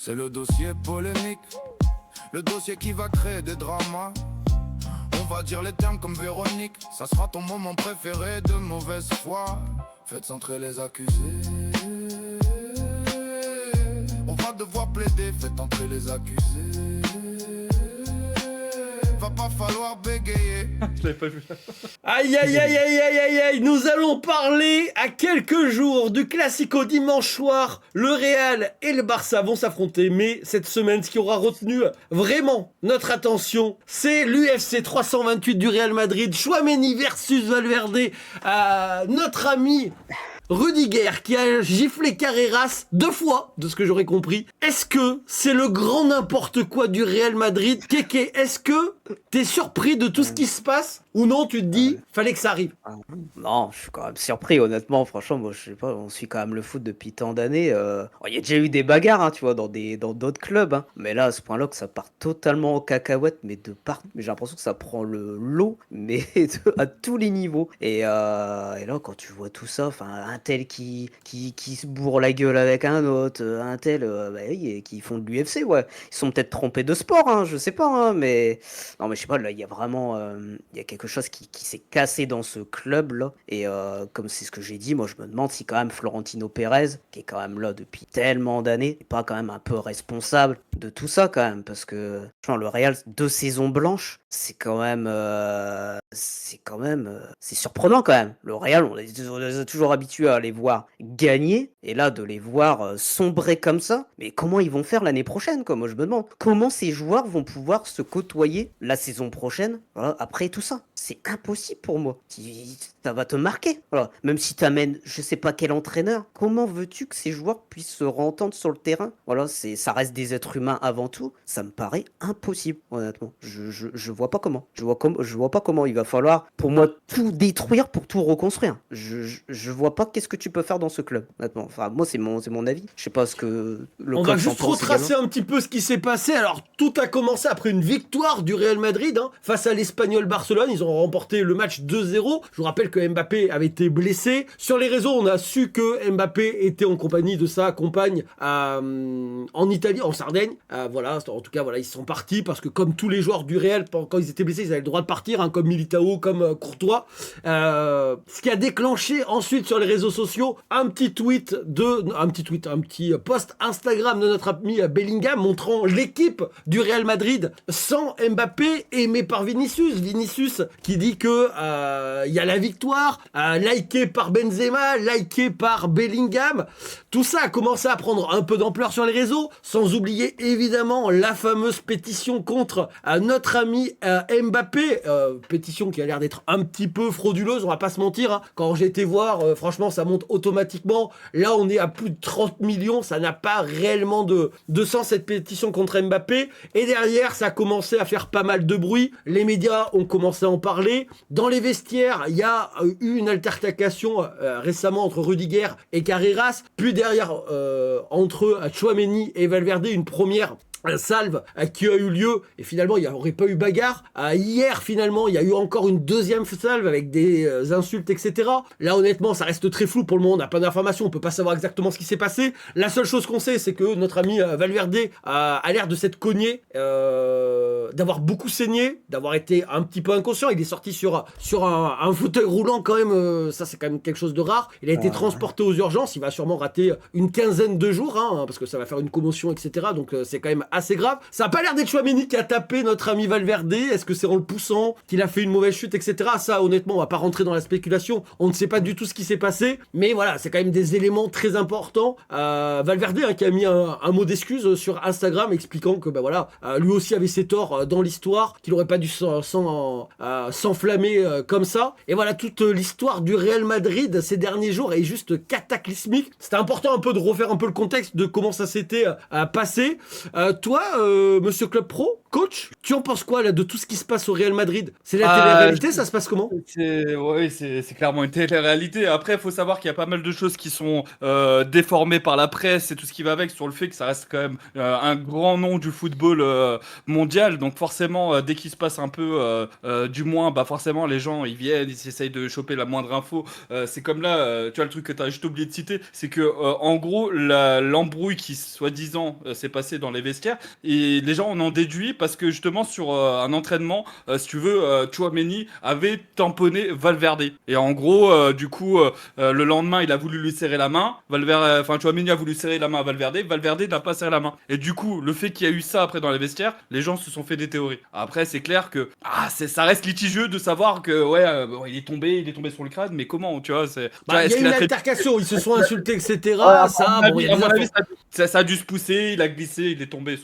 C'est le dossier polémique, le dossier qui va créer des dramas. On va dire les termes comme Véronique, ça sera ton moment préféré de mauvaise foi. Faites entrer les accusés. On va devoir plaider, faites entrer les accusés. Va pas falloir bégayer. Je l'avais pas vu. Aïe aïe aïe aïe aïe aïe aïe, nous allons parler à quelques jours du Classico dimanche soir. Le Real et le Barça vont s'affronter, mais cette semaine, ce qui aura retenu vraiment notre attention, c'est l'UFC 328 du Real Madrid, Tchouaméni versus Valverde, notre ami Rudiger qui a giflé Carreras 2 fois, de ce que j'aurais compris. Est-ce que c'est le grand n'importe quoi du Real Madrid? Kéké, est-ce que t'es surpris de tout ce qui se passe? Ou non, tu te dis, fallait que ça arrive? Non, je suis quand même surpris, honnêtement. Franchement, moi, je sais pas, on suit quand même le foot depuis tant d'années. Il y a déjà eu des bagarres, hein, tu vois, dans d'autres clubs. Hein. Mais là, à ce point-là, que ça part totalement en cacahuète, mais de part. Mais j'ai l'impression que ça prend le lot, mais à tous les niveaux. Et là, quand tu vois tout ça, enfin, un tel qui se bourre la gueule avec un autre, un tel oui, qui font de l'UFC, ouais. Ils sont peut-être trompés de sport, hein, je sais pas, hein, mais. Non, mais je sais pas, là, il y a vraiment. Il y a quelque chose qui s'est cassé dans ce club là et comme c'est ce que j'ai dit, moi je me demande si quand même Florentino Pérez, qui est quand même là depuis tellement d'années, n'est pas quand même un peu responsable de tout ça quand même, parce que genre, le Real 2 saisons blanches, c'est surprenant quand même. Le Real, on est toujours habitué à les voir gagner, et là de les voir sombrer comme ça, mais comment ils vont faire l'année prochaine quoi? Moi je me demande comment ces joueurs vont pouvoir se côtoyer la saison prochaine, voilà, après tout ça. C'est impossible pour moi. Ça va te marquer. Voilà. Même si tu amènes je sais pas quel entraîneur, comment veux-tu que ces joueurs puissent se entendre sur le terrain? Voilà, ça reste des êtres humains avant tout. Ça me paraît impossible, honnêtement. Je vois pas comment. Je vois pas comment il va falloir, pour moi, tout détruire pour tout reconstruire. Je vois pas qu'est-ce que tu peux faire dans ce club, honnêtement. Enfin, moi, c'est mon avis. Je sais pas ce que le On coach va juste en pense retracer également. un petit peu ce qui s'est passé. Alors, tout a commencé après une victoire du Real Madrid face à l'Espagnol Barcelone. Ils ont remporté le match 2-0. Je vous rappelle que Mbappé avait été blessé. Sur les réseaux, on a su que Mbappé était en compagnie de sa compagne en Italie, en Sardaigne. Voilà, en tout cas, voilà, ils sont partis parce que comme tous les joueurs du Real, quand ils étaient blessés, ils avaient le droit de partir, comme Militao, comme Courtois. Ce qui a déclenché ensuite sur les réseaux sociaux un petit post Instagram de notre ami Bellingham montrant l'équipe du Real Madrid sans Mbappé, aimé par Vinicius qui dit que il y a la victoire, liké par Benzema, liké par Bellingham. Tout ça a commencé à prendre un peu d'ampleur sur les réseaux, sans oublier évidemment la fameuse pétition contre notre ami Mbappé, pétition qui a l'air d'être un petit peu frauduleuse, on va pas se mentir. Quand j'ai été voir, franchement ça monte automatiquement. Là on est à plus de 30 millions, ça n'a pas réellement de sens cette pétition contre Mbappé. Et derrière ça a commencé à faire pas mal de bruit, les médias ont commencé à en parler. Dans les vestiaires, il y a eu une altercation récemment entre Rudiger et Carreras, puis derrière entre Tchouaméni et Valverde, une première salve qui a eu lieu et finalement il n'y aurait pas eu bagarre. Hier finalement il y a eu encore une deuxième salve avec des insultes etc. Là honnêtement ça reste très flou pour le moment, on n'a pas d'informations, on peut pas savoir exactement ce qui s'est passé. La seule chose qu'on sait c'est que notre ami Valverde a l'air de s'être cogné, d'avoir beaucoup saigné, d'avoir été un petit peu inconscient. Il est sorti sur un fauteuil roulant quand même, ça c'est quand même quelque chose de rare. Il a été transporté aux urgences, il va sûrement rater une quinzaine de jours parce que ça va faire une commotion etc. Donc c'est quand même assez grave. Ça a pas l'air d'être Tchouaméni qui a tapé notre ami Valverde. Est-ce que c'est en le poussant qu'il a fait une mauvaise chute, etc. Ça, honnêtement, on va pas rentrer dans la spéculation. On ne sait pas du tout ce qui s'est passé. Mais voilà, c'est quand même des éléments très importants. Valverde qui a mis un mot d'excuse sur Instagram expliquant que voilà, lui aussi avait ses torts dans l'histoire, qu'il aurait pas dû s'enflammer comme ça. Et voilà, toute l'histoire du Real Madrid ces derniers jours est juste cataclysmique. C'était important un peu de refaire un peu le contexte de comment ça s'était passé. Toi, Monsieur Club Pro, Coach, tu en penses quoi là de tout ce qui se passe au Real Madrid? C'est la Ah, télé-réalité, ça se passe comment? c'est clairement une télé-réalité. Après, il faut savoir qu'il y a pas mal de choses qui sont déformées par la presse et tout ce qui va avec sur le fait que ça reste quand même un grand nom du football mondial. Donc forcément, dès qu'il se passe un peu du moins, bah forcément les gens ils viennent, ils essayent de choper la moindre info. C'est comme là, tu vois le truc que tu as juste oublié de citer, c'est que en gros l'embrouille qui soi-disant s'est passée dans les vestiaires et les gens en ont déduit parce que justement sur un entraînement, si tu veux, Tchouaméni avait tamponné Valverde. Et en gros, du coup, le lendemain, il a voulu lui serrer la main. Tchouaméni a voulu serrer la main à Valverde. Valverde n'a pas serré la main. Et du coup, le fait qu'il y a eu ça après dans les vestiaires, les gens se sont fait des théories. Après, c'est clair que ça reste litigieux de savoir que ouais, bon, il est tombé sur le crâne, mais comment, tu vois, Bah, il y a est-ce une qu'il a très altercation, ils se sont insultés, etc. Ouais, Ça, bon, il y a à des mon avis, infos. ça a dû se pousser, il a glissé, il est tombé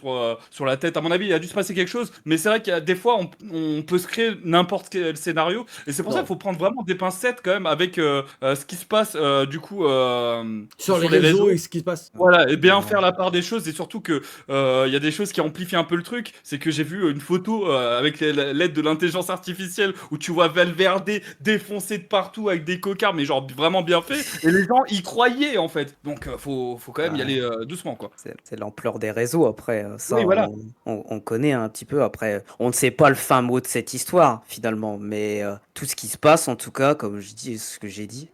sur la tête. À mon avis, il a dû se passer quelque chose. Mais c'est vrai qu'il y a des fois, on peut se créer n'importe quel scénario. Et c'est pour ça Non. qu'il faut prendre vraiment des pincettes quand même avec ce qui se passe du coup Sur les sur les réseaux réseaux. et ce qui se passe. Voilà, et bien faire la part des choses et surtout que il y a des choses qui amplifient un peu le truc. C'est que j'ai vu une photo avec l'aide de l'intelligence artificielle où tu vois Valverde défoncé de partout avec des cocards, mais genre vraiment bien fait. Et les gens y croyaient en fait. Donc faut quand même y Ouais. aller doucement quoi. C'est l'ampleur des réseaux après, ça Oui, voilà. on connaît un petit peu après. On ne sait pas le fin mot de cette histoire finalement, mais tout ce qui se passe en tout cas, comme je dis, ce que j'ai dit,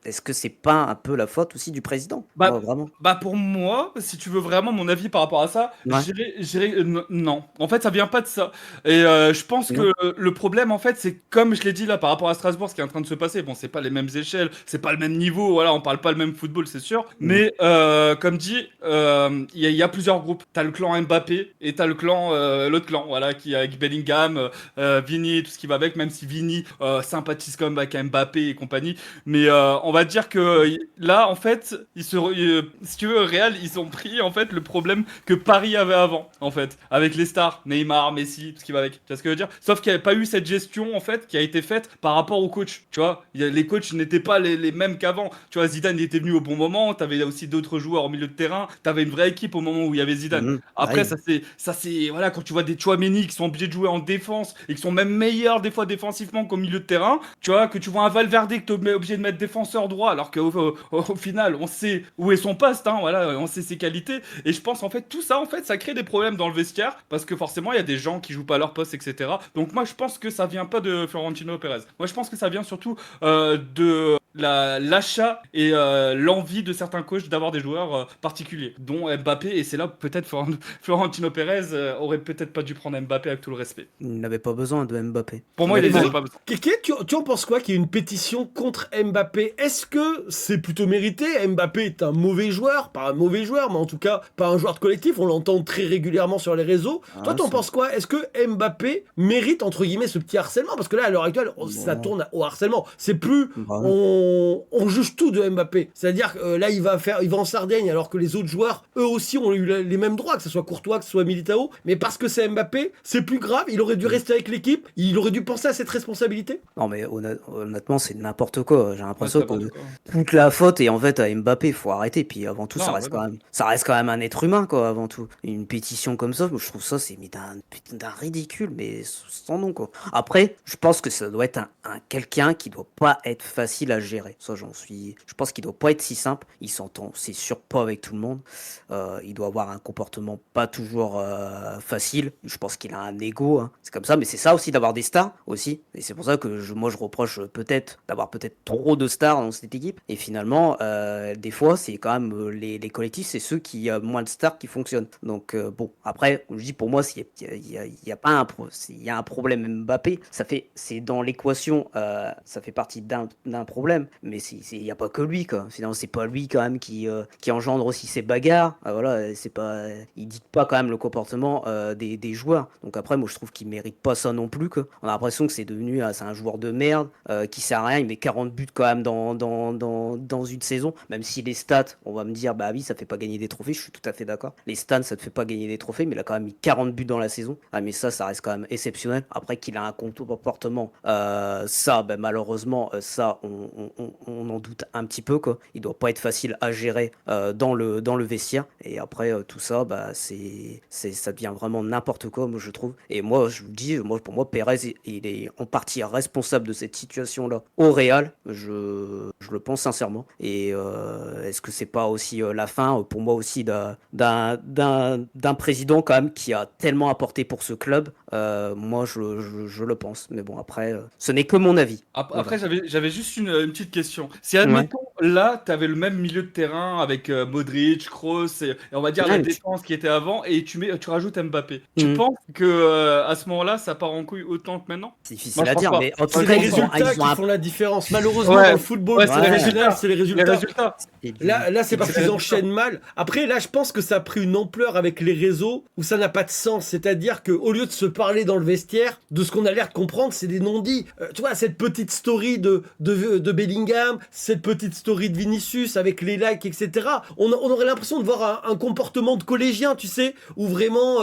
est-ce que c'est pas un peu la faute aussi du président? Bah, Moi, vraiment. bah pour moi, si tu veux vraiment mon avis par rapport à ça, Ouais. non. En fait, ça vient pas de ça. Et je pense Non. que le problème, en fait, c'est comme je l'ai dit là par rapport à Strasbourg, ce qui est en train de se passer. Bon, c'est pas les mêmes échelles, c'est pas le même niveau. Voilà, on parle pas le même football, c'est sûr. Mais comme dit, il y a plusieurs groupes. T'as le clan Mbappé et t'as le clan, l'autre clan, voilà, qui est avec Bellingham, Vini, tout ce qui va avec. Même si Vini sympathise quand même avec Mbappé et compagnie. Mais on va dire que là, en fait, si tu veux, Real, ils ont pris en fait le problème que Paris avait avant, en fait, avec les stars, Neymar, Messi, tout ce qui va avec. Tu vois ce que je veux dire? Sauf qu'il n'y avait pas eu cette gestion en fait qui a été faite par rapport aux coachs. Tu vois, les coachs n'étaient pas les mêmes qu'avant. Tu vois, Zidane il était venu au bon moment. T'avais aussi d'autres joueurs au milieu de terrain. T'avais une vraie équipe au moment où il y avait Zidane. Mhm. Après, Oui. ça c'est voilà, quand tu vois des Tchouaméni qui sont obligés de jouer en défense et qui sont même meilleurs des fois défensivement qu'au milieu de terrain, tu vois, que tu vois un Valverde que tu es obligé de mettre défenseur droit alors qu'au final on sait où est son poste, hein, voilà, on sait ses qualités. Et je pense en fait tout ça en fait ça crée des problèmes dans le vestiaire parce que forcément il y a des gens qui jouent pas leur poste, etc. Donc moi je pense que ça vient pas de Florentino Pérez. Moi je pense que ça vient surtout de l'achat et l'envie de certains coachs d'avoir des joueurs particuliers, dont Mbappé. Et c'est là peut-être Florentino Pérez aurait peut-être pas dû prendre Mbappé avec tout le respect. Il n'avait pas besoin de Mbappé. Pour moi, il Mais les avait pas besoin. Kéké, tu en penses quoi qu'il y ait une pétition contre Mbappé? Est-ce que c'est plutôt mérité? Mbappé est un mauvais joueur, pas un mauvais joueur, mais en tout cas pas un joueur de collectif, on l'entend très régulièrement sur les réseaux. Toi, t'en Ça- penses quoi? Est-ce que Mbappé mérite, entre guillemets, ce petit harcèlement? Parce que là, à l'heure actuelle, ça Bon. tourne au harcèlement. C'est plus... Bah, On juge tout de Mbappé. C'est-à-dire que là, il va en Sardaigne, alors que les autres joueurs, eux aussi, ont eu les mêmes droits, que ce soit Courtois, que ce soit Militao. Mais parce que c'est Mbappé, c'est plus grave. Il aurait dû rester avec l'équipe. Il aurait dû penser à cette responsabilité. Non mais honnêtement c'est n'importe quoi. J'ai Ouais, l'impression c'est que n'importe quoi. toute la faute est en fait à Mbappé. Faut arrêter. Puis avant tout Non, voilà. ça reste quand même un être humain quoi. Avant tout une pétition comme ça, moi, je trouve ça c'est mais d'un ridicule mais sans nom quoi. Après je pense que ça doit être un quelqu'un qui doit pas être facile à gérer. Ça je pense qu'il doit pas être si simple. Il s'entend c'est sûr pas avec tout le monde. Il doit avoir un comportement pas toujours facile. Je pense qu'il a un ego. Hein. C'est comme ça mais c'est ça aussi d'avoir des stars aussi. Et c'est pour ça que moi je reproche peut-être d'avoir peut-être trop de stars dans cette équipe. Et finalement, des fois, c'est quand même les collectifs, c'est ceux qui ont moins de stars qui fonctionnent. Donc bon, après, je dis pour moi, il y a pas il y a un problème Mbappé, c'est dans l'équation, ça fait partie d'un problème. Mais il y a pas que lui quoi. Finalement, c'est pas lui quand même qui engendre aussi ces bagarres. Voilà, c'est pas, il dicte pas quand même le comportement des joueurs. Donc après, moi je trouve qu'il mérite pas ça non plus quoi. On a l'impression que c'est un joueur de merde qui sert à rien. Il met 40 buts quand même dans une saison. Même si les stats, on va me dire, bah oui, ça fait pas gagner des trophées. Je suis tout à fait d'accord. Les stats, ça te fait pas gagner des trophées, mais il a quand même mis 40 buts dans la saison. Ah, mais ça reste quand même exceptionnel. Après qu'il a un comportement, ça, ben, malheureusement, ça, on en doute un petit peu, quoi. Il doit pas être facile à gérer dans le vestiaire. Et après, tout ça, bah, ça devient vraiment n'importe quoi, moi, je trouve. Et moi, je vous dis, pour moi, Pérez, il est en partie responsable de cette situation-là au Real. Je le pense sincèrement. Et est-ce que c'est pas aussi la fin, pour moi aussi, d'un président quand même qui a tellement apporté pour ce club? Moi, je le pense. Mais bon, après, ce n'est que mon avis. Après, j'avais juste une petite question. Si, Ouais. admettons, là, tu avais le même milieu de terrain avec Modric, Kroos et on va dire la Ouais, défense qui était avant et tu rajoutes Mbappé. Tu Mhm. penses que à ce moment-là, ça part en couille autant que maintenant? C'est difficile Moi, je à pense dire, pas. mais en tout C'est cas, les ils ont résultats qui un- font la différence. Malheureusement, Ouais. dans le football Ouais, c'est les professionnel, résultats. c'est les Les résultats. résultats. Là, c'est parce C'est qu'ils les enchaînent mal. Après, là, je pense que ça a pris une ampleur avec les réseaux où ça n'a pas de sens. C'est-à-dire qu'au lieu de se parler dans le vestiaire, de ce qu'on a l'air de comprendre, c'est des non-dits. Tu vois, cette petite story de Bellingham, cette petite story de Vinicius avec les likes, etc. On aurait l'impression de voir un comportement de collégien, tu sais, où vraiment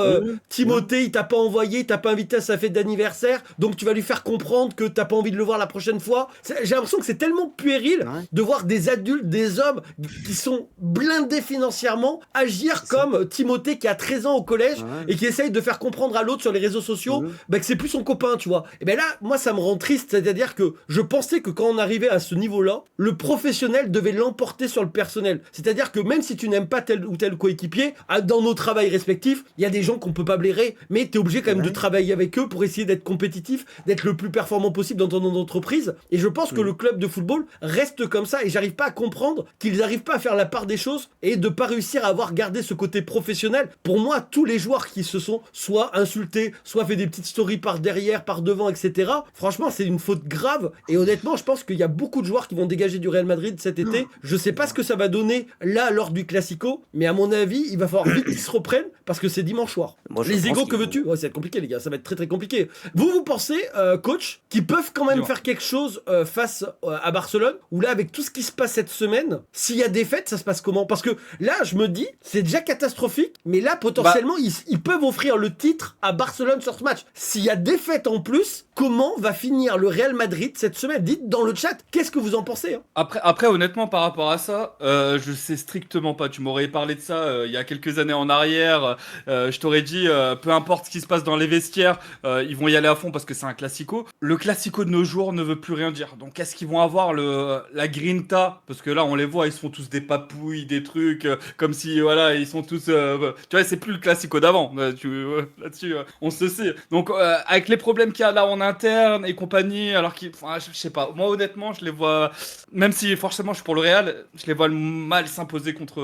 Timothée, il t'a pas envoyé, il t'a pas invité à sa fête d'anniversaire, donc tu vas lui faire comprendre que t'as pas envie de le voir la prochaine fois. J'ai l'impression que c'est tellement puéril Ouais. de voir des adultes, des hommes qui sont blindés financièrement agir C'est ça. comme Timothée qui a 13 ans au collège Ouais. et qui essaye de faire comprendre à l'autre sur les réseaux sociaux Mhm. bah, que c'est plus son copain, tu vois. Et ben là, moi, ça me rend triste, c'est-à-dire que je pensais que quand on arrivait à ce niveau-là, le professionnel devait l'emporter sur le personnel. C'est-à-dire que même si tu n'aimes pas tel ou tel coéquipier, dans nos travails respectifs, il y a des gens qu'on peut pas blairer, mais t'es obligé quand même de travailler avec eux pour essayer d'être compétitif, d'être le plus performant possible dans ton entreprise. Et je pense que le club de football reste comme ça et j'arrive pas à comprendre qu'ils n'arrivent pas à faire la part des choses et de pas réussir à avoir gardé ce côté professionnel. Pour moi, tous les joueurs qui se sont soit insultés, soit fait des petites stories par derrière, par devant, etc. Franchement, c'est une faute grave. Et honnêtement, je pense qu'il y a beaucoup de joueurs qui vont dégager du Real Madrid cet été. Je sais pas ce que ça va donner là lors du Classico, mais à mon avis, il va falloir vite qu'ils se reprennent parce que c'est dimanche soir. Moi, je Les pense égos, qu'ils que vont- veux-tu? Ouais, ça va être compliqué, les gars. Ça va être très très compliqué. Vous pensez, coach, qu'ils peuvent quand même Dis-moi. faire quelque chose face à Barcelone? Ou là, avec tout ce qui se passe cette semaine, s'il y a défaite, ça se passe comment? Parce que là, je me dis, c'est déjà catastrophique, mais là, potentiellement, ils peuvent offrir le titre à Barcelone sur ce match. S'il y a défaite en plus, comment va finir le Real Madrid cette semaine? Dites dans le chat, qu'est-ce que vous en pensez, hein? Après, honnêtement, par rapport à ça, je sais strictement pas. Tu m'aurais parlé de ça il y a quelques années en arrière. Je t'aurais dit, peu importe ce qui se passe dans les vestiaires, ils vont y aller à fond parce que c'est un classico. Le classico de nos jours ne veut plus rien dire. Donc, est-ce qu'ils vont avoir la grinta? Parce que là, on les voit, ils se font tous des papouilles, des trucs, comme si, voilà, ils sont tous. Tu vois, c'est plus le classico d'avant. Là-dessus, on se sait. Donc, avec les problèmes qu'il y a là en interne et compagnie, alors enfin, je sais pas. Moi, honnêtement, je les vois. Même si forcément je suis pour le Real, je les vois mal s'imposer contre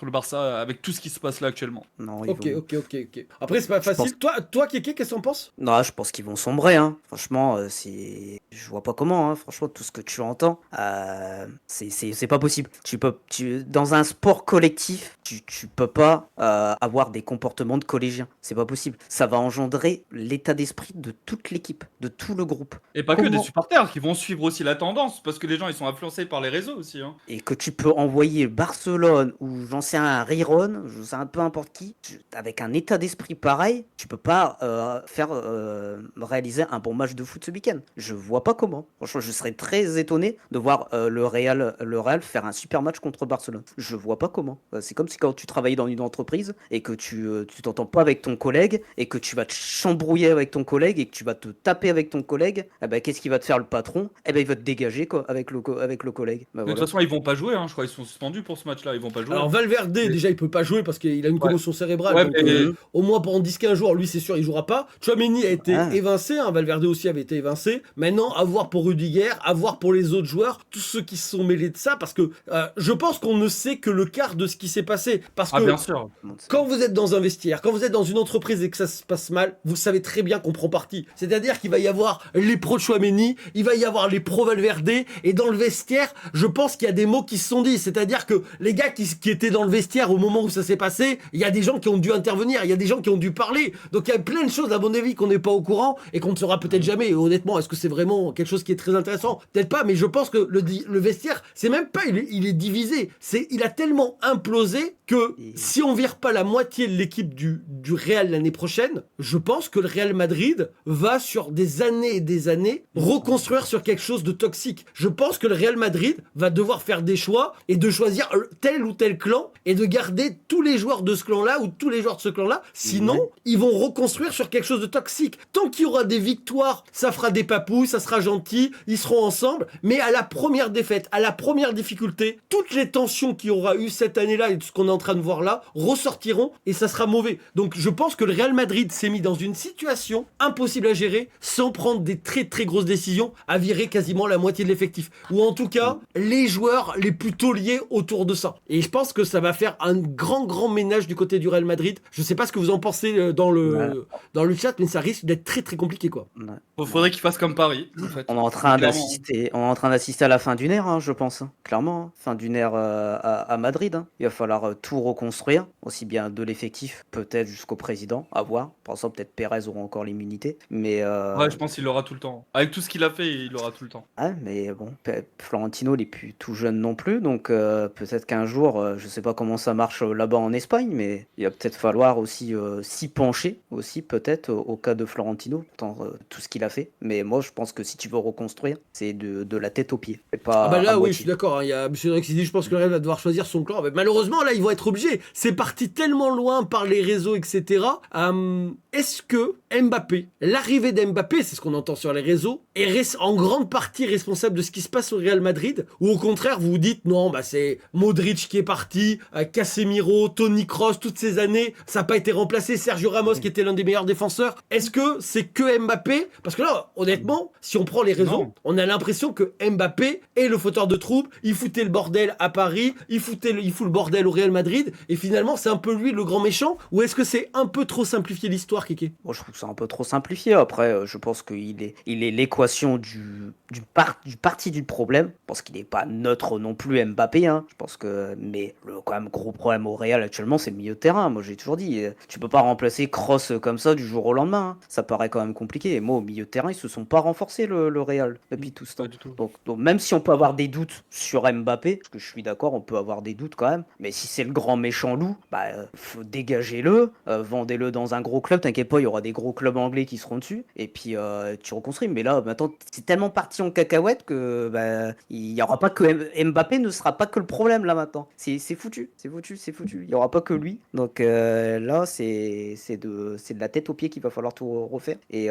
le Barça avec tout ce qui se passe là actuellement. Non, Ok. Après, c'est pas facile. Toi, Kéké, qu'est-ce que t'en penses? Non, je pense qu'ils vont sombrer, hein. Franchement, je vois pas comment, hein. Franchement, tout ce que tu entends, c'est pas possible. Dans un sport collectif, tu peux pas avoir des comportements de collégiens. C'est pas possible. Ça va engendrer l'état d'esprit de toute l'équipe, de tout le groupe. Et pas que des Comment- supporters qui vont suivre aussi la tendance, parce que les gens ils sont influencés par les réseaux aussi. Hein. Et que tu peux envoyer Barcelone ou j'en sais un Riron, je sais un peu importe qui, avec un état d'esprit pareil, tu peux pas faire réaliser un bon match de foot ce week-end. Je vois pas comment. Franchement, je serais très étonné de voir le Real faire un super match contre Barcelone. Je vois pas comment. C'est comme si quand tu travaillais dans une entreprise et que tu t'entends pas avec ton collègue et que tu vas te chambrouiller avec ton collègue et que tu vas te taper avec ton collègue, eh ben, qu'est-ce qu'il va te faire le patron? Eh ben, il va te dégager quoi, avec le collègue. Ben, Mais de toute voilà. façon ils vont pas jouer, hein. Je crois qu'ils sont suspendus pour ce match-là, ils vont pas jouer. Alors Valverde, déjà, il peut pas jouer parce qu'il a une commotion cérébrale. Ouais, donc, mais- au moins pendant 10-15 jours, lui, c'est sûr, il jouera pas. Chouameni a été Ah. évincé, hein, Valverde aussi avait été évincé. Maintenant, à voir pour Rudiger, à voir pour les autres joueurs, tous ceux qui se sont mêlés de ça, parce que je pense qu'on ne sait que le quart de ce qui s'est passé. Parce Ah que bien sûr. quand vous êtes dans un vestiaire, quand vous êtes dans une entreprise et que ça se passe mal, vous savez très bien qu'on prend parti. C'est-à-dire qu'il va y avoir les pros de Chouameni, il va y avoir les pros Valverde, et dans le vestiaire, je pense pense qu'il y a des mots qui se sont dit. C'est-à-dire que les gars qui étaient dans le vestiaire au moment où ça s'est passé, il y a des gens qui ont dû intervenir, il y a des gens qui ont dû parler. Donc il y a plein de choses, à mon avis, qu'on n'est pas au courant et qu'on ne saura peut-être jamais. Et honnêtement, est-ce que c'est vraiment quelque chose qui est très intéressant? Peut-être pas, mais je pense que le vestiaire, c'est même pas, il est divisé. Il a tellement implosé que si on vire pas la moitié de l'équipe du Real l'année prochaine, je pense que le Real Madrid va sur des années et des années reconstruire sur quelque chose de toxique. Je pense que le Real Madrid va devoir faire des choix et de choisir tel ou tel clan et de garder tous les joueurs de ce clan-là ou tous les joueurs de ce clan-là. Sinon, ils vont reconstruire sur quelque chose de toxique. Tant qu'il y aura des victoires, ça fera des papouilles, ça sera gentil, ils seront ensemble. Mais à la première défaite, à la première difficulté, toutes les tensions qu'il y aura eu cette année-là et tout ce qu'on est en train de voir là ressortiront et ça sera mauvais. Donc je pense que le Real Madrid s'est mis dans une situation impossible à gérer sans prendre des très très grosses décisions, à virer quasiment la moitié de l'effectif. Ou en tout cas, les joueurs les plus tauliers autour de ça. Et je pense que ça va faire un grand ménage du côté du Real Madrid. Je sais pas ce que vous en pensez dans le chat, mais ça risque d'être très très compliqué quoi. Il faudrait qu'il fasse comme Paris. En fait. On est en train d'assister à la fin d'une ère, hein, je pense, hein, clairement. Hein. Fin d'une ère à Madrid. Hein. Il va falloir tout reconstruire, aussi bien de l'effectif, peut-être jusqu'au président, à voir. Pour ça, peut-être Pérez aura encore l'immunité. Mais ouais, je pense qu'il l'aura tout le temps. Avec tout ce qu'il a fait, il aura tout le temps. Ouais, mais bon, Florentino, il est plus tout jeune non plus, donc peut-être qu'un jour, je sais pas comment ça marche là-bas en Espagne, mais il va peut-être falloir aussi s'y pencher, aussi peut-être au cas de Florentino, tant tout ce qu'il a fait. Mais moi, je pense que si tu veux reconstruire, c'est de la tête aux pieds. Et pas Ah bah là, à oui, moitié. je suis d'accord. Il y a M. Drake qui dit, je pense que le Real va devoir choisir son clan. Mais malheureusement, là, ils vont être obligés. C'est parti tellement loin par les réseaux, etc. Est-ce que Mbappé, l'arrivée d'Mbappé, c'est ce qu'on entend sur les réseaux, est en grande partie responsable de ce qui se passe au Real Madrid? Ou au contraire, vous vous dites, non, bah c'est Modric qui est parti, Casemiro, Toni Kroos, toutes ces années, ça n'a pas été remplacé, Sergio Ramos qui était l'un des meilleurs défenseurs. Est-ce que c'est que Mbappé? Parce que là, honnêtement, si on prend les réseaux, Non. on a l'impression que Mbappé est le fauteur de troubles, il foutait le bordel à Paris, il fout le bordel au Real Madrid, et finalement, c'est un peu lui le grand méchant? Ou est-ce que c'est un peu trop simplifié l'histoire, Kéké? Moi, je trouve que c'est un peu trop simplifié. Après, je pense qu'il est l'équation du parti du problème. Je pense qu'il n'est pas neutre non plus Mbappé. Hein. Je pense que, mais le quand même gros problème au Real actuellement, c'est le milieu de terrain. Moi, j'ai toujours dit, tu peux pas remplacer Kroos comme ça du jour au lendemain. Hein. Ça paraît quand même compliqué. Et moi, au milieu de terrain, ils se sont pas renforcés le Real depuis tout ce temps. Pas du tout. Donc même si on peut avoir des doutes sur Mbappé, parce que je suis d'accord, on peut avoir des doutes quand même. Mais si c'est le grand méchant loup, bah faut dégagez-le, vendez-le dans un gros club. T'inquiète pas, il y aura des gros clubs anglais qui seront dessus. Et puis tu reconstruis. Mais là, maintenant, c'est tellement parti en cacahuète que bah, il y aura pas que Mbappé ne sera pas que le problème là maintenant. C'est foutu. Il y aura pas que lui. Donc là, c'est de la tête aux pieds qu'il va falloir tout refaire. Et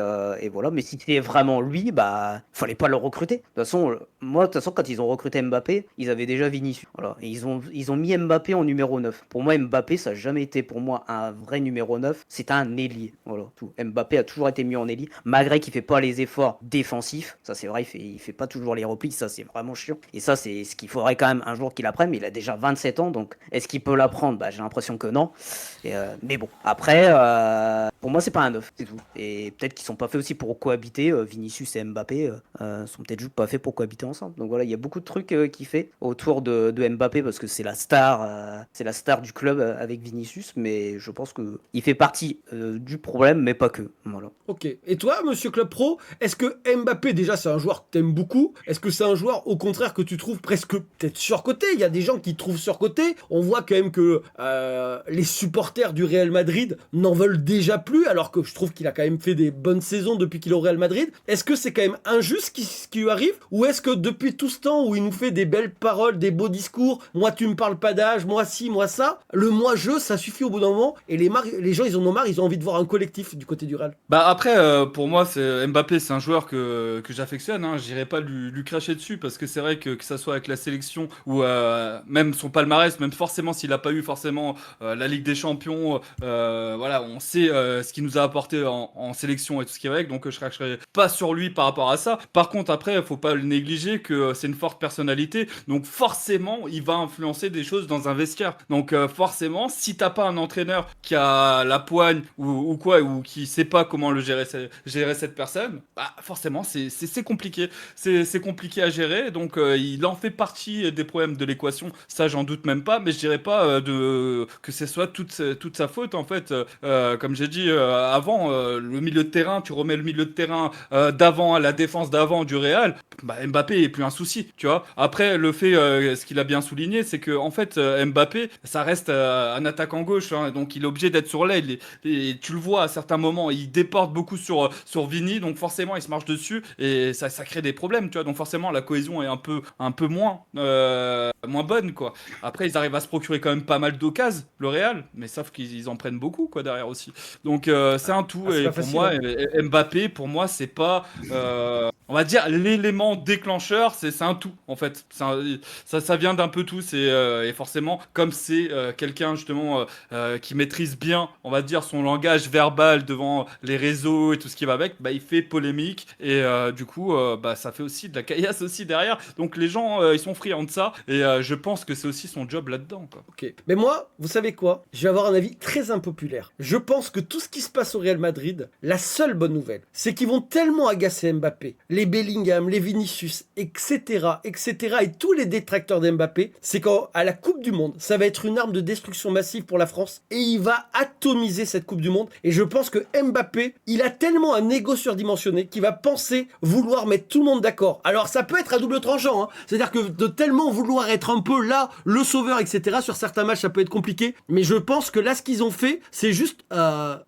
voilà. Mais si c'est vraiment lui, bah fallait pas le recruter. De toute façon, quand ils ont recruté Mbappé, ils avaient déjà Vinicius. Voilà. Et ils ont mis Mbappé en numéro 9. Pour moi, Mbappé, ça n'a jamais été pour moi un vrai numéro 9. C'est un ailier. Voilà, tout. Mbappé a toujours été mis en ailier, malgré qu'il fait pas les efforts défensifs. Ça, c'est vrai, il fait pas toujours les replis. Ça, c'est vraiment chiant. Et ça, c'est ce qu'il faudrait quand même un jour qu'il apprenne. Mais il a déjà 27 ans, donc est-ce qu'il peut l'apprendre? Bah, j'ai l'impression que non. Mais bon, après, pour moi, c'est pas un 9, c'est tout. Et peut-être qu'ils sont pas faits aussi pour cohabiter. Vinicius et Mbappé sont peut-être juste pas faits pour cohabiter ensemble. Donc voilà, il y a beaucoup de trucs qu'il fait autour de Mbappé parce que c'est la star du club avec Vinicius. Mais je pense que il fait partie du problème, mais pas que. Voilà. Ok. Et toi, monsieur Club Pro, est-ce que Mbappé, déjà, c'est un joueur que t'aimes beaucoup? Est-ce que c'est un joueur, au contraire, que tu trouves presque peut-être surcoté? Il y a des gens qui trouvent surcoté. On voit quand même que les supporters du Real Madrid n'en veulent déjà plus, alors que je trouve qu'il a quand même fait des bonnes saisons depuis qu'il est au Real Madrid. Est-ce que c'est quand même injuste ce qui lui arrive? Ou est-ce que depuis tout ce temps où il nous fait des belles paroles, des beaux discours, moi tu me parles pas d'âge, moi ci, moi ça, le moi-je, ça suffit au bout d'un moment, et les gens ils en ont marre, ils ont envie de voir un collectif du côté du Real. Bah après, pour moi, Mbappé, c'est un joueur que j'affectionne. Hein. J'irai pas lui cracher dessus parce que c'est vrai que ça soit avec la sélection ou même son palmarès, même forcément s'il a pas eu forcément la Ligue des Champions, voilà, on sait ce qu'il nous a apporté en sélection et tout ce qui va avec, donc je cracherai pas sur lui par rapport à ça. Par contre, après, il faut pas le négliger que c'est une forte personnalité, donc forcément, il va influencer des choses dans un vestiaire. Donc forcément, si t'as pas un entraîneur qui a la poigne ou quoi, ou qui sait pas comment le gérer cette personne, bah forcément, c'est compliqué. C'est compliqué à gérer, donc il en fait partie des problèmes de l'équation, ça j'en doute même pas, mais je dirais pas que ce soit toute sa faute en fait. Comme j'ai dit avant, le milieu de terrain, tu remets le milieu de terrain d'avant à la défense d'avant du Real, bah, Mbappé est plus un souci, tu vois. Après, le fait, ce qu'il a bien souligné, c'est que en fait, Mbappé, ça reste un attaquant gauche, hein, donc il est obligé d'être sur l'aile. Et tu le vois à certains moments, il déporte beaucoup sur Vini, donc forcément, il se marche dessus et ça crée des problèmes, tu vois. Donc forcément, la cohésion est un peu moins bonne, quoi. Après, ils arrivent à se procurer quand même pas mal d'occasions, le Real, mais sauf qu'ils en prennent beaucoup, quoi, derrière aussi. Donc c'est un tout. c'est Et pas pour facile, moi, hein. Mbappé, pour moi, c'est pas, on va dire, l'élément déclencheur, c'est un tout, en fait. Ça vient d'un peu tout. Et forcément, comme c'est quelqu'un, justement, qui maîtrise bien, on va dire, son langage verbal devant les réseaux et tout ce qui va avec, bah, il fait polémique. Et du coup, bah, ça fait aussi de la caillasse aussi derrière. Donc les gens, ils sont friands de ça. Et je pense que c'est aussi son job là-dedans, quoi. Ok. Mais moi, vous savez quoi? Je vais avoir un avis très impopulaire. Je pense que tout ce qui se passe au Real Madrid, la seule bonne nouvelle, c'est qu'ils vont tellement agacer Mbappé, les Bellingham, les Vinicius, etc., et tous les détracteurs d'Mbappé, c'est qu'à la Coupe du Monde, ça va être une arme de destruction massive pour la France et il va atomiser cette Coupe du Monde. Et je pense que Mbappé, il a tellement un ego surdimensionné qu'il va penser vouloir mettre tout le monde d'accord. Alors ça peut être à double tranchant, hein. C'est-à-dire que de tellement vouloir être un peu là, le sauveur, etc., sur certains matchs, ça peut être compliqué. Mais je pense que là, ce qu'ils ont fait, c'est juste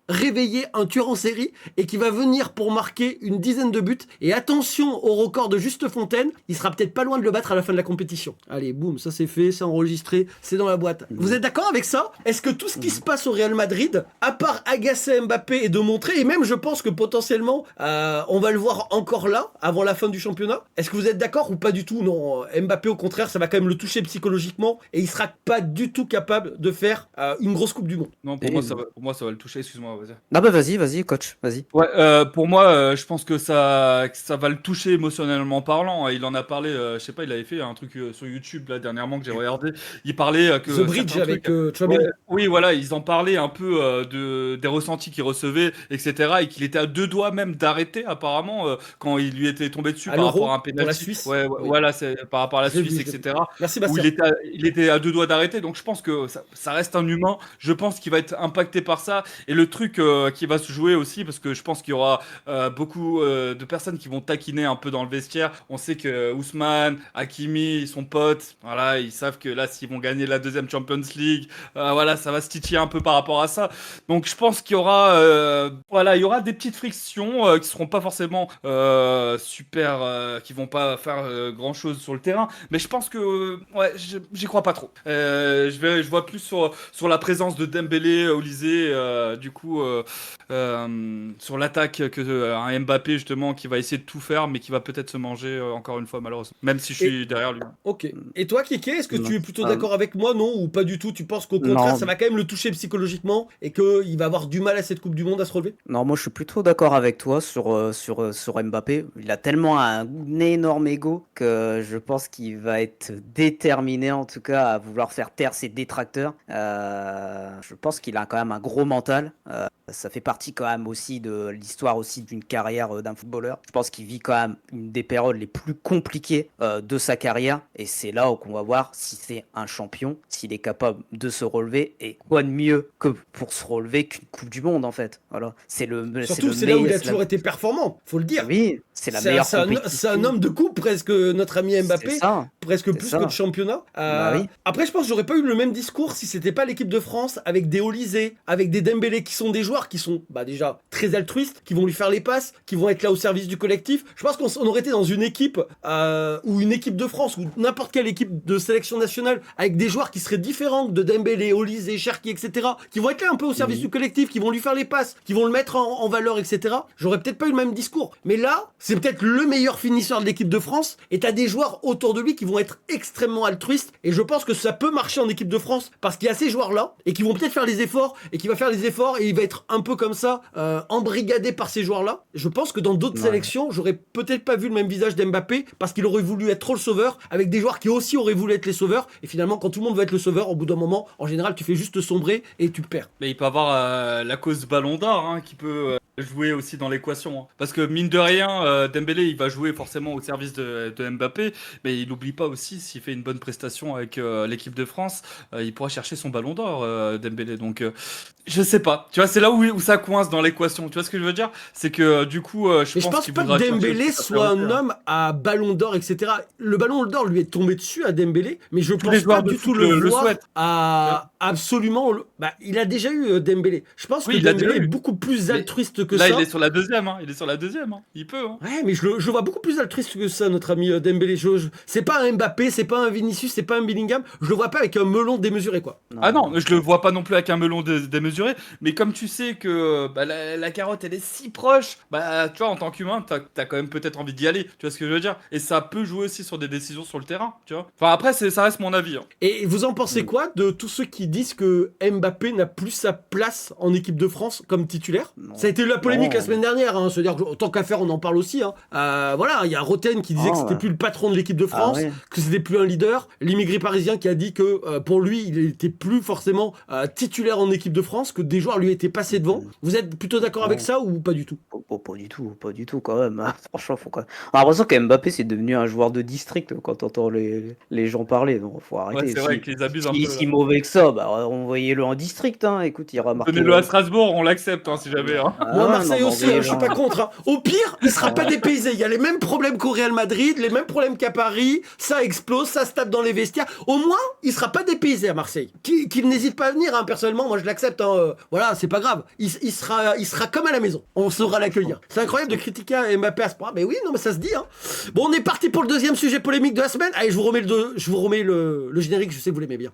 réveiller un tueur en série et qui va venir pour marquer une dizaine de buts. Et attention au record de Juste Fontaine, il sera peut-être pas loin de le battre à la fin de la compétition. Allez, boum, ça c'est fait, c'est enregistré, c'est dans la boîte. Vous êtes d'accord avec ça? Est-ce que tout ce qui se passe au Real Madrid, à part agacer Mbappé et de montrer, et même je pense que potentiellement, on va le voir encore là, avant la fin du championnat, est-ce que vous êtes d'accord ou pas du tout? Non, Mbappé au contraire, ça va quand même le toucher psychologiquement et il sera pas du tout capable de faire une grosse Coupe du Monde. Non, pour moi, ça va le toucher. Excuse-moi, vas-y. Ah bah vas-y, coach, vas-y. Ouais, pour moi, je pense que ça va le toucher émotionnellement parlant. Il en a parlé, je sais pas, il avait fait un truc sur YouTube là dernièrement que j'ai regardé. Il parlait que The Bridge certains avec trucs, Chouameni. ouais, oui, voilà, ils en parlaient un peu des ressentis qu'il recevait, etc. Et qu'il était à deux doigts même d'arrêter apparemment quand il lui était tombé dessus À par l'Euro, rapport à un pour la penalty. Suisse. Ouais, Oui. voilà, c'est par rapport à la J'ai Suisse, vu, etc. Merci Où Bastien. il était à deux doigts d'arrêter. Donc je pense que ça reste un humain. Je pense qu'il va être impacté par ça. Et le truc qui va se jouer aussi, parce que je pense qu'il y aura beaucoup de personnes qui vont taquiner un peu dans le vestiaire. On sait que Ousmane, Hakimi, ils sont potes. Voilà, ils savent que là, s'ils vont gagner la deuxième Champions League, voilà, ça va se titiller un peu par rapport à ça. Donc je pense qu'il y aura, voilà, il y aura des petites frictions qui seront pas forcément super, qui vont pas faire grand chose sur le terrain. Mais je pense que, ouais, j'y crois pas trop. Je vois plus sur la présence de Dembélé, Olysée, du coup, sur l'attaque que un Mbappé justement qui va essayer de tout faire, mais qui va peut-être se manger encore une fois malheureusement. Même si je suis derrière lui. Ok. Et toi, Keke, est-ce que Non. tu es plutôt d'accord avec moi, non? Ou pas du tout? Tu penses qu'au contraire, Non. ça va quand même le toucher psychologiquement et qu'il va avoir du mal à cette Coupe du Monde à se relever? Non, moi je suis plutôt d'accord avec toi sur Mbappé. Il a tellement un énorme ego que je pense qu'il va être déterminé en tout cas à vouloir faire taire ses détracteurs. Je pense qu'il a quand même un gros mental. Ça fait partie quand même aussi de l'histoire aussi d'une carrière d'un footballeur. Je pense qu'il vit quand même une des périodes les plus compliquées de sa carrière et c'est là où on va voir si c'est un champion, s'il est capable de se relever et quoi de mieux que pour se relever qu'une Coupe du Monde en fait. Voilà, Surtout, c'est là où il a toujours été performant, faut le dire. Oui, c'est la meilleure compétition. C'est un homme de coupe presque, notre ami Mbappé. C'est ça. Presque plus ça. que de championnat. Bah oui. Après, je pense que j'aurais pas eu le même discours si c'était pas l'équipe de France avec des Olysée, avec des Dembélé qui sont des joueurs qui sont déjà très altruistes, qui vont lui faire les passes, qui vont être là au service du collectif. Je pense qu'on aurait été dans une équipe ou une équipe de France ou n'importe quelle équipe de sélection nationale avec des joueurs qui seraient différents de Dembélé, Olysée, Cherki, etc. Qui vont être là un peu au service du collectif, qui vont lui faire les passes, qui vont le mettre en valeur, etc. J'aurais peut-être pas eu le même discours. Mais là, c'est peut-être le meilleur finisseur de l'équipe de France et t'as des joueurs autour de lui qui vont être extrêmement altruistes et je pense que ça peut marcher en équipe de France parce qu'il y a ces joueurs là et qui vont peut-être faire les efforts et qui va faire les efforts et il va être être un peu comme ça, embrigadé par ces joueurs-là. Je pense que dans d'autres Ouais. sélections, j'aurais peut-être pas vu le même visage d'Mbappé parce qu'il aurait voulu être trop le sauveur, avec des joueurs qui aussi auraient voulu être les sauveurs. Et finalement, quand tout le monde veut être le sauveur, au bout d'un moment, en général, tu fais juste sombrer et tu perds. Mais il peut avoir la cause Ballon d'Or hein, qui peut jouer aussi dans l'équation. Hein. Parce que mine de rien, Dembélé il va jouer forcément au service de Mbappé, mais il n'oublie pas aussi s'il fait une bonne prestation avec l'équipe de France, il pourra chercher son Ballon d'Or, Dembélé. Donc je sais pas. Tu vois, c'est là où ça coince dans l'équation. Tu vois ce que je veux dire? C'est que du coup, Mais je je pense qu'il pas que voudra chercher Dembélé sa soit un priorité, hein. homme à Ballon d'Or, etc. Le Ballon d'Or lui est tombé dessus à Dembélé, mais je Tous les pense pas joueurs de du tout foot le le voir souhaitent. à absolument. Bah, il a déjà eu Dembélé. Je pense Oui, que il a Dembélé déjà est eu. beaucoup plus Mais altruiste que là, ça. il est sur la deuxième. Hein. Il est sur la deuxième. Hein. Il peut. Hein. Ouais, mais je le vois beaucoup plus altruiste que ça, notre ami Dembélé. C'est pas un Mbappé, c'est pas un Vinicius, c'est pas un Bellingham. Je le vois pas avec un melon démesuré, quoi. Ah non, je le vois pas non plus avec un melon démesuré, mais comme tu sais que bah, la carotte elle est si proche, bah tu vois en tant qu'humain t'as quand même peut-être envie d'y aller, tu vois ce que je veux dire? Et ça peut jouer aussi sur des décisions sur le terrain, tu vois. Enfin après ça reste mon avis. Hein. Et vous en pensez quoi de tous ceux qui disent que Mbappé n'a plus sa place en équipe de France comme titulaire? Non. Ça a été la polémique Non. la semaine dernière, hein, c'est-à-dire que tant qu'à faire, on en parle aussi. Hein. Voilà, il y a Roten qui disait Ah, que c'était ouais. plus le patron de l'équipe de France, ouais. que c'était plus un leader. L'immigré parisien qui a dit que pour lui, il était plus forcément titulaire en équipe de France, que des joueurs lui étaient passés devant. Vous êtes plutôt d'accord avec ça ou pas du tout? Pas du tout quand même. Hein. Franchement, faut quand même. On a l'impression que Mbappé c'est devenu un joueur de district quand on entend les gens parler. Donc faut arrêter. Ouais c'est vrai qu'ils abusent un peu. Si mauvais que ça, bah envoyez-le en district. Hein. Écoute, il ira marquer. Donnez-le à Strasbourg, on l'accepte hein, si jamais. Hein. Ah, Moi, ouais, Marseille non, aussi, hein, je suis pas envoyez-le. contre. Hein. Au pire, il sera pas dépaysé. Il y a les mêmes problèmes qu'au Real Madrid, les mêmes problèmes qu'à Paris. Ça explose, ça se tape dans les vestiaires. Au moins, il sera pas dépaysé à Marseille. Qu'il n'hésite pas à venir. Hein. Personnellement, moi, je l'accepte. Hein. Voilà, c'est pas grave. Il sera comme à la maison. On saura l'accueillir. C'est incroyable de critiquer Mbappé à ce point. Mais oui, non, mais ça se dit. Hein. Bon, on est parti pour le deuxième sujet polémique de la semaine. Allez, je vous remets le générique. Je sais que vous l'aimez bien.